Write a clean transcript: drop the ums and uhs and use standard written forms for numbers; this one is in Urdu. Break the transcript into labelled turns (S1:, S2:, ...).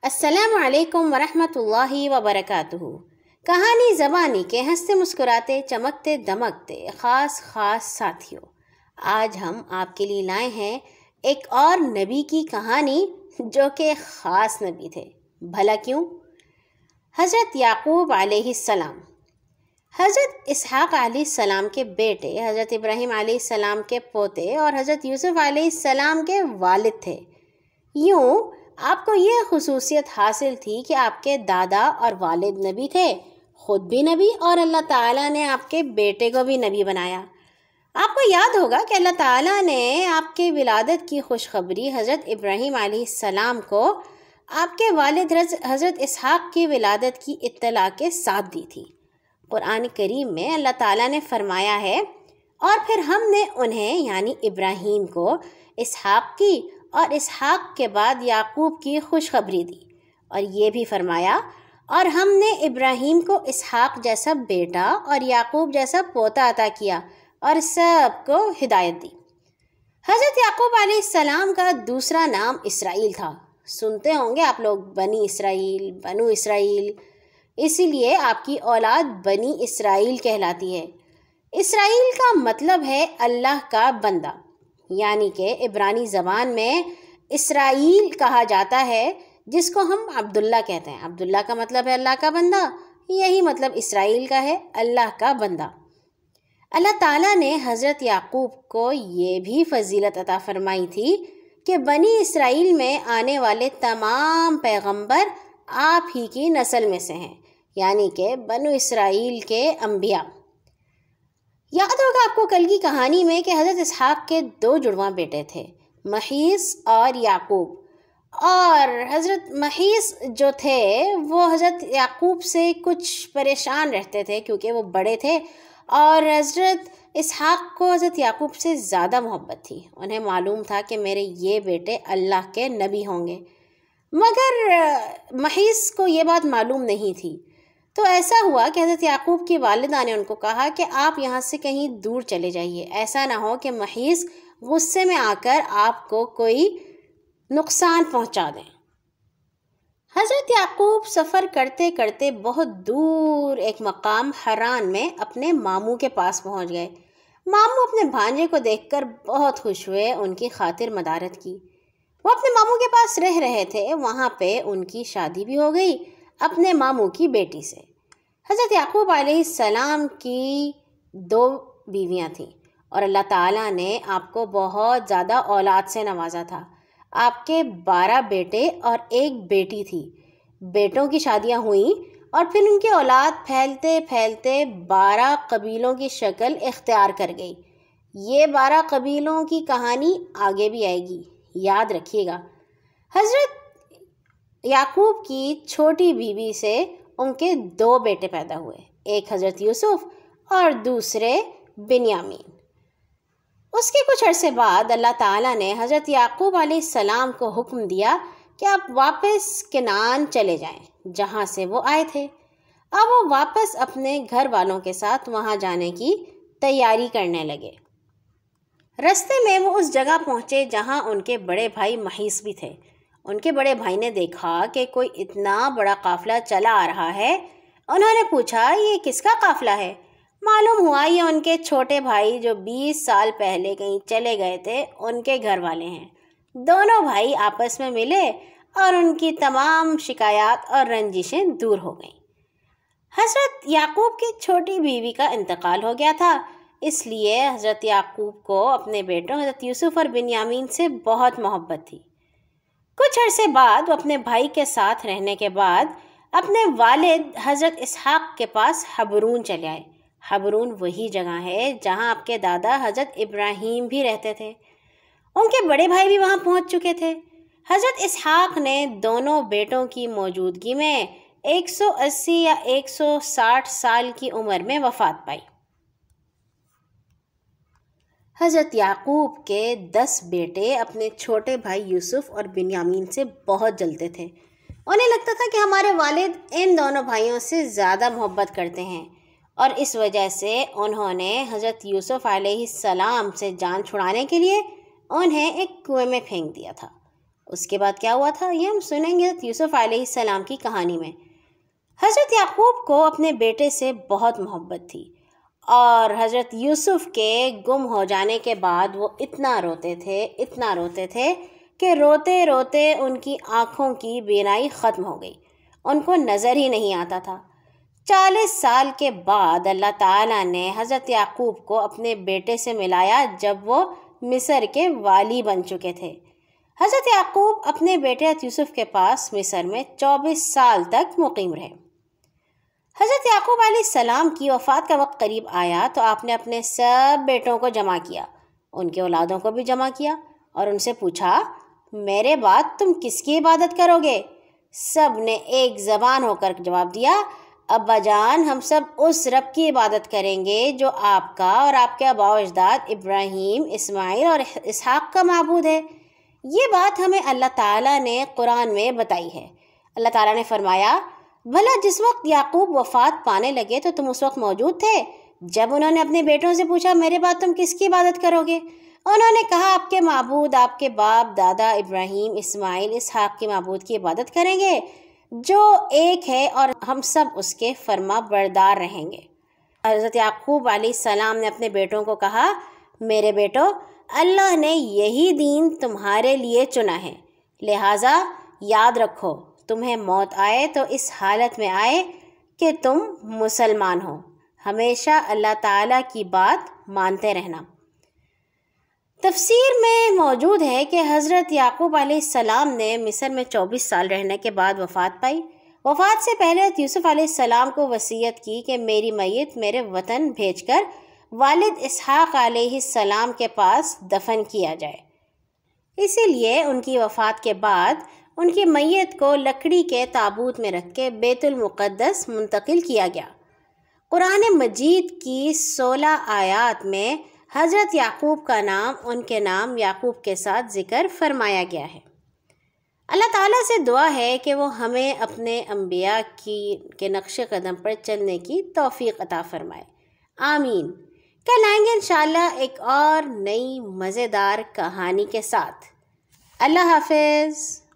S1: السلام علیکم ورحمۃ اللہ وبرکاتہ۔ کہانی زبانی کے ہنستے مسکراتے چمکتے دمکتے خاص ساتھیوں، آج ہم آپ کے لیے لائے ہیں ایک اور نبی کی کہانی جو کہ خاص نبی تھے۔ بھلا کیوں؟ حضرت یعقوب علیہ السلام، حضرت اسحاق علیہ السلام کے بیٹے، حضرت ابراہیم علیہ السلام کے پوتے اور حضرت یوسف علیہ السلام کے والد تھے۔ یوں آپ کو یہ خصوصیت حاصل تھی کہ آپ کے دادا اور والد نبی تھے، خود بھی نبی، اور اللہ تعالیٰ نے آپ کے بیٹے کو بھی نبی بنایا۔ آپ کو یاد ہوگا کہ اللہ تعالیٰ نے آپ کے ولادت کی خوشخبری حضرت ابراہیم علیہ السلام کو آپ کے والد حضرت اسحاق کی ولادت کی اطلاع کے ساتھ دی تھی۔ قرآن کریم میں اللہ تعالیٰ نے فرمایا ہے، اور پھر ہم نے انہیں یعنی ابراہیم کو اسحاق کی اور اسحاق کے بعد یعقوب کی خوشخبری دی، اور یہ بھی فرمایا اور ہم نے ابراہیم کو اسحاق جیسا بیٹا اور یعقوب جیسا پوتا عطا کیا اور سب کو ہدایت دی۔ حضرت یعقوب علیہ السلام کا دوسرا نام اسرائیل تھا۔ سنتے ہوں گے آپ لوگ بنی اسرائیل، بنو اسرائیل، اسی لیے آپ کی اولاد بنی اسرائیل کہلاتی ہے۔ اسرائیل کا مطلب ہے اللہ کا بندہ، یعنی کہ عبرانی زبان میں اسرائیل کہا جاتا ہے جس کو ہم عبداللہ کہتے ہیں۔ عبداللہ کا مطلب ہے اللہ کا بندہ، یہی مطلب اسرائیل کا ہے، اللہ کا بندہ۔ اللہ تعالیٰ نے حضرت یعقوب کو یہ بھی فضیلت عطا فرمائی تھی کہ بنی اسرائیل میں آنے والے تمام پیغمبر آپ ہی کی نسل میں سے ہیں، یعنی کہ بنو اسرائیل کے انبیاء۔ یاد ہوگا آپ کو کل کی کہانی میں کہ حضرت اسحاق کے 2 جڑواں بیٹے تھے، محیص اور یعقوب، اور حضرت محیص جو تھے وہ حضرت یعقوب سے کچھ پریشان رہتے تھے کیونکہ وہ بڑے تھے، اور حضرت اسحاق کو حضرت یعقوب سے زیادہ محبت تھی۔ انہیں معلوم تھا کہ میرے یہ بیٹے اللہ کے نبی ہوں گے، مگر محیص کو یہ بات معلوم نہیں تھی۔ تو ایسا ہوا کہ حضرت یعقوب کی والدہ نے ان کو کہا کہ آپ یہاں سے کہیں دور چلے جائیے، ایسا نہ ہو کہ محیص غصے میں آ کر آپ کو کوئی نقصان پہنچا دیں۔ حضرت یعقوب سفر کرتے کرتے بہت دور ایک مقام حران میں اپنے ماموں کے پاس پہنچ گئے۔ ماموں اپنے بھانجے کو دیکھ کر بہت خوش ہوئے، ان کی خاطر مدارت کی۔ وہ اپنے ماموں کے پاس رہ رہے تھے، وہاں پہ ان کی شادی بھی ہو گئی اپنے ماموں کی بیٹی سے۔ حضرت یعقوب علیہ السلام کی 2 بیویاں تھیں، اور اللہ تعالیٰ نے آپ کو بہت زیادہ اولاد سے نوازا تھا۔ آپ کے 12 بیٹے اور 1 بیٹی تھی۔ بیٹوں کی شادیاں ہوئیں اور پھر ان کی اولاد پھیلتے پھیلتے 12 قبیلوں کی شکل اختیار کر گئی۔ یہ 12 قبیلوں کی کہانی آگے بھی آئے گی، یاد رکھیے گا۔ حضرت یعقوب کی چھوٹی بیوی سے ان کے 2 بیٹے پیدا ہوئے، ایک حضرت یوسف اور دوسرے بنیامین۔ اس کے کچھ عرصے بعد اللہ تعالیٰ نے حضرت یعقوب علیہ السلام کو حکم دیا کہ آپ واپس کنعان چلے جائیں جہاں سے وہ آئے تھے۔ اب وہ واپس اپنے گھر والوں کے ساتھ وہاں جانے کی تیاری کرنے لگے۔ رستے میں وہ اس جگہ پہنچے جہاں ان کے بڑے بھائی محیص بھی تھے۔ ان کے بڑے بھائی نے دیکھا کہ کوئی اتنا بڑا قافلہ چلا آ رہا ہے۔ انہوں نے پوچھا، یہ کس کا قافلہ ہے؟ معلوم ہوا یہ ان کے چھوٹے بھائی جو 20 سال پہلے کہیں چلے گئے تھے ان کے گھر والے ہیں۔ دونوں بھائی آپس میں ملے اور ان کی تمام شکایات اور رنجشیں دور ہو گئیں۔ حضرت یعقوب کی چھوٹی بیوی کا انتقال ہو گیا تھا، اس لیے حضرت یعقوب کو اپنے بیٹوں حضرت یوسف اور بنیامین سے بہت محبت تھی۔ کچھ عرصے بعد وہ اپنے بھائی کے ساتھ رہنے کے بعد اپنے والد حضرت اسحاق کے پاس حبرون چلے آئے۔ حبرون وہی جگہ ہے جہاں آپ کے دادا حضرت ابراہیم بھی رہتے تھے۔ ان کے بڑے بھائی بھی وہاں پہنچ چکے تھے۔ حضرت اسحاق نے دونوں بیٹوں کی موجودگی میں 180 یا 160 سال کی عمر میں وفات پائی۔ حضرت یعقوب کے 10 بیٹے اپنے چھوٹے بھائی یوسف اور بنیامین سے بہت جلتے تھے۔ انہیں لگتا تھا کہ ہمارے والد ان دونوں بھائیوں سے زیادہ محبت کرتے ہیں، اور اس وجہ سے انہوں نے حضرت یوسف علیہ السلام سے جان چھڑانے کے لیے انہیں ایک کنویں میں پھینک دیا تھا۔ اس کے بعد کیا ہوا تھا یہ ہم سنیں گے یوسف علیہ السلام کی کہانی میں۔ حضرت یعقوب کو اپنے بیٹے سے بہت محبت تھی، اور حضرت یوسف کے گم ہو جانے کے بعد وہ اتنا روتے تھے کہ روتے روتے ان کی آنکھوں کی بینائی ختم ہو گئی، ان کو نظر ہی نہیں آتا تھا۔ 40 سال کے بعد اللہ تعالیٰ نے حضرت یعقوب کو اپنے بیٹے سے ملایا جب وہ مصر کے والی بن چکے تھے۔ حضرت یعقوب اپنے بیٹے یوسف کے پاس مصر میں 24 سال تک مقیم رہے۔ حضرت یعقوب علیہ السلام کی وفات کا وقت قریب آیا تو آپ نے اپنے سب بیٹوں کو جمع کیا، ان کے اولادوں کو بھی جمع کیا اور ان سے پوچھا، میرے بعد تم کس کی عبادت کرو گے؟ سب نے ایک زبان ہو کر جواب دیا، ابا جان ہم سب اس رب کی عبادت کریں گے جو آپ کا اور آپ کے آباء و اجداد ابراہیم، اسماعیل اور اسحاق کا معبود ہے۔ یہ بات ہمیں اللہ تعالیٰ نے قرآن میں بتائی ہے۔ اللہ تعالیٰ نے فرمایا، بھلا جس وقت یعقوب وفات پانے لگے تو تم اس وقت موجود تھے جب انہوں نے اپنے بیٹوں سے پوچھا میرے بعد تم کس کی عبادت کرو گے؟ انہوں نے کہا آپ کے معبود، آپ کے باپ دادا ابراہیم، اسماعیل، اسحاق کے معبود کی عبادت کریں گے جو ایک ہے، اور ہم سب اس کے فرما بردار رہیں گے۔ حضرت یعقوب علیہ السلام نے اپنے بیٹوں کو کہا، میرے بیٹو، اللہ نے یہی دین تمہارے لیے چنا ہے، لہٰذا یاد رکھو تمہیں موت آئے تو اس حالت میں آئے کہ تم مسلمان ہو، ہمیشہ اللہ تعالیٰ کی بات مانتے رہنا۔ تفسیر میں موجود ہے کہ حضرت یعقوب علیہ السلام نے مصر میں 24 سال رہنے کے بعد وفات پائی۔ وفات سے پہلے یوسف علیہ السلام کو وصیت کی کہ میری میت میرے وطن بھیج کر والد اسحاق علیہ السلام کے پاس دفن کیا جائے۔ اسی لیے ان کی وفات کے بعد ان کی میت کو لکڑی کے تابوت میں رکھ کے بیت المقدس منتقل کیا گیا۔ قرآن مجید کی 16 آیات میں حضرت یعقوب کا نام ان کے نام یعقوب کے ساتھ ذکر فرمایا گیا ہے۔ اللہ تعالیٰ سے دعا ہے کہ وہ ہمیں اپنے انبیاء کے نقش قدم پر چلنے کی توفیق عطا فرمائے، آمین۔ کل آئیں گے انشاءاللہ ایک اور نئی مزیدار کہانی کے ساتھ۔ اللہ حافظ۔